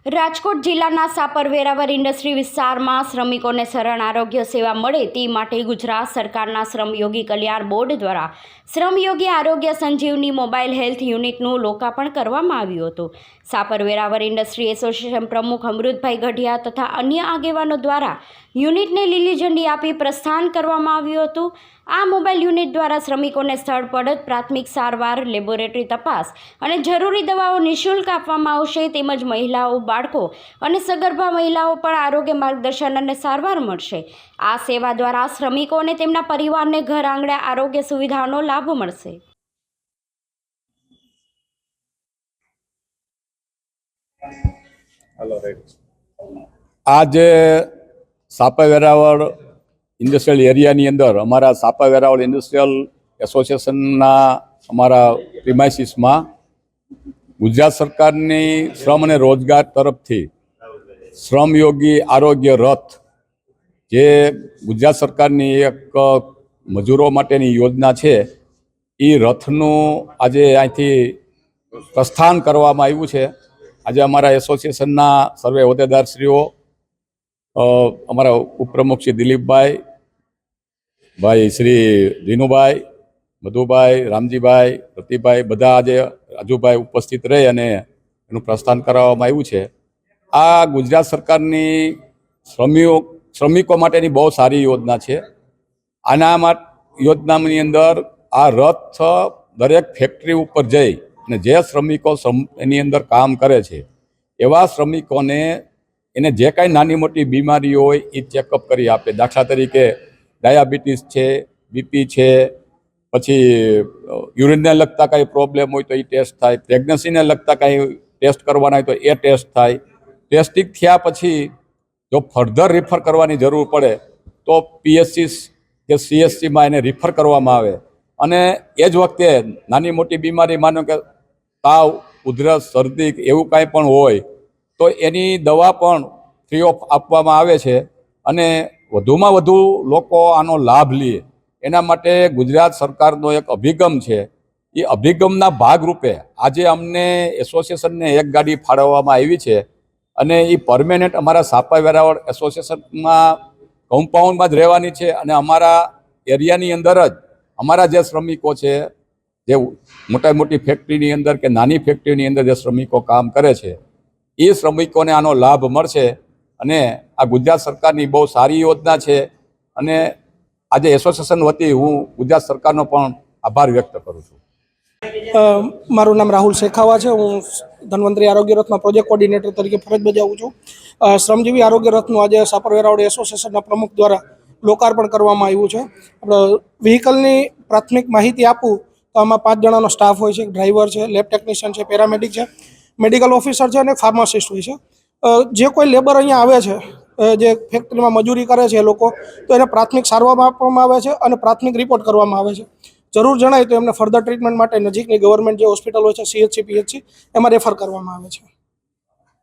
રાજકોટ જિલ્લાના સાપર વેરાવર ઇન્ડસ્ટ્રી વિસ્તારમાં શ્રમિકોને સરળ આરોગ્ય સેવા મળે તે માટે ગુજરાત સરકારના શ્રમયોગી કલ્યાણ બોર્ડ દ્વારા શ્રમયોગી આરોગ્ય સંજીવની મોબાઈલ હેલ્થ યુનિટનું લોકાર્પણ કરવામાં આવ્યું હતું। સાપર વેરાવર ઇન્ડસ્ટ્રી એસોસિએશન પ્રમુખ અમૃતભાઈ ગઢિયા તથા અન્ય આગેવાનો દ્વારા યુનિટને લીલી ઝંડી આપી પ્રસ્થાન કરવામાં આવ્યું હતું। આ મોબાઈલ યુનિટ દ્વારા શ્રમિકોને સ્થળ પર જ પ્રાથમિક સારવાર, લેબોરેટરી તપાસ અને જરૂરી દવાઓ નિઃશુલ્ક આપવામાં આવશે, તેમજ મહિલાઓ, બાળકો અને સગર્ભા મહિલાઓ પણ આરોગ્ય માર્ગદર્શન અને સારવાર મળશે। આ સેવા દ્વારા શ્રમિકો અને તેમના પરિવારને ઘર આંગણે આરોગ્ય સુવિધાઓનો લાભ મળશે। आज सापर वेरावल इंडस्ट्रियल एरिया अंदर अमरा सापर वेरावल इंडस्ट्रियल एसोसिएशन अमरा प्रीमाइसिस में गुजरात सरकार श्रम और रोजगार तरफ थी श्रमयोगी आरोग्य रथ जे गुजरात सरकार एक मजूरों माटेनी योजना है ये रथनु आज अहींथी प्रस्थान करवामां आव्युं छे। आज अमरा एसोसिएशन सर्वे होद्देदारश्रीओ अमरा उपप्रमुख श्री दिलीपभाई भाई श्री दीनुभाई, मधुभाई, रामजीभाई, प्रतीभाई बधा आज राजूभाई उपस्थित रही अने एनुं प्रस्थान कराववामां आव्युं छे। आ गुजरात सरकारनी श्रमिको माटेनी बहुत सारी योजना है। आना योजनानी अंदर आ रथ दरेक फैक्टरी पर जई ने जे श्रमिको एनी अंदर काम करे छे एवा श्रमिकोने एने जे कांई नानी मोटी बीमारी होय ए चेकअप करी आपे। दाखला तरीके डायाबिटीस है, बीपी है, पछी यूरिनने लगता कई प्रॉब्लम होय तो ए टेस्ट थाय, प्रेग्नन्सी ने लगता कई टेस्ट करवाना तो ए टेस्ट थाय। टेस्टिंग थया पछी जो फर्धर रिफर करवानी जरूर पड़े तो पीएचसी के सीएचसी में एने रिफर करवामां आवे अने ए ज वखते नानी मोटी बीमारी मानो के ताव, उधरस, सर्दी एवुं कांई पण होय तो एनी दवा पण फ्री ऑफ आपवामां आवे छे अने वधुमां वधु लोको आनो लाभ ले एना माटे गुजरात सरकारनो एक अभिगम छे। ए अभिगमना भागरूपे आजे अमने एसोसिएशन ने एक गाड़ी फाळववामां आवी छे अने ए परमेनન્ટ अमारा सापर वेरावल एसोसिएशन में कम्पाउंड में ज रहेवानी छे अने अमारा एरियानी अंदर ज अमारा जे श्रमिको छे जे मोटा मोटी फैक्टरीनी अंदर के नानी फैक्टरीनी अंदर जे श्रमिको काम करे छे ए श्रमिकोने आनो लाभ मळशे अने आ गुजरात सरकारनी बहुत सारी योजना है अने आज एसोसिएशन वती हूँ गुजरात सरकारनो पण आभार व्यक्त करूँ छूं। मारू नाम राहुल शेखावा है। हूँ धन्वंतरी आरोग्य रथ में प्रोजेक्ट कोऑर्डिनेटर तरीके फरज बजावूँ छूं। श्रमजीवी आरोग्य रथनु आज सापर वेरावल एसोसिएशन प्रमुख द्वारा लोकार्पण करवामां आव्युं छे। आपणे व्हीकलनी प्राथमिक माहिती आपूँ तो आमां 5 जणानो स्टाफ होय छे। ड्राइवर है, लेब टेक्निशियन है, पेरामेडिक है, मेडिकल ऑफिसर है, फार्मासिस्ट होय छे। जे कोई लेबर अहींया आवे छे जे फैक्टरी में मजूरी करे छे लोको तो एने प्राथमिक सारवार आपवामां आवे छे अने प्राथमिक रिपोर्ट करवामां आवे छे। जरूर जणाय तो एमने फर्धर ट्रीटमेंट माटे नजीकनी गवर्नमेंट जे होस्पिटल होय छे सीएचसी, पीएचसी एमां रेफर करवामां आवे छे।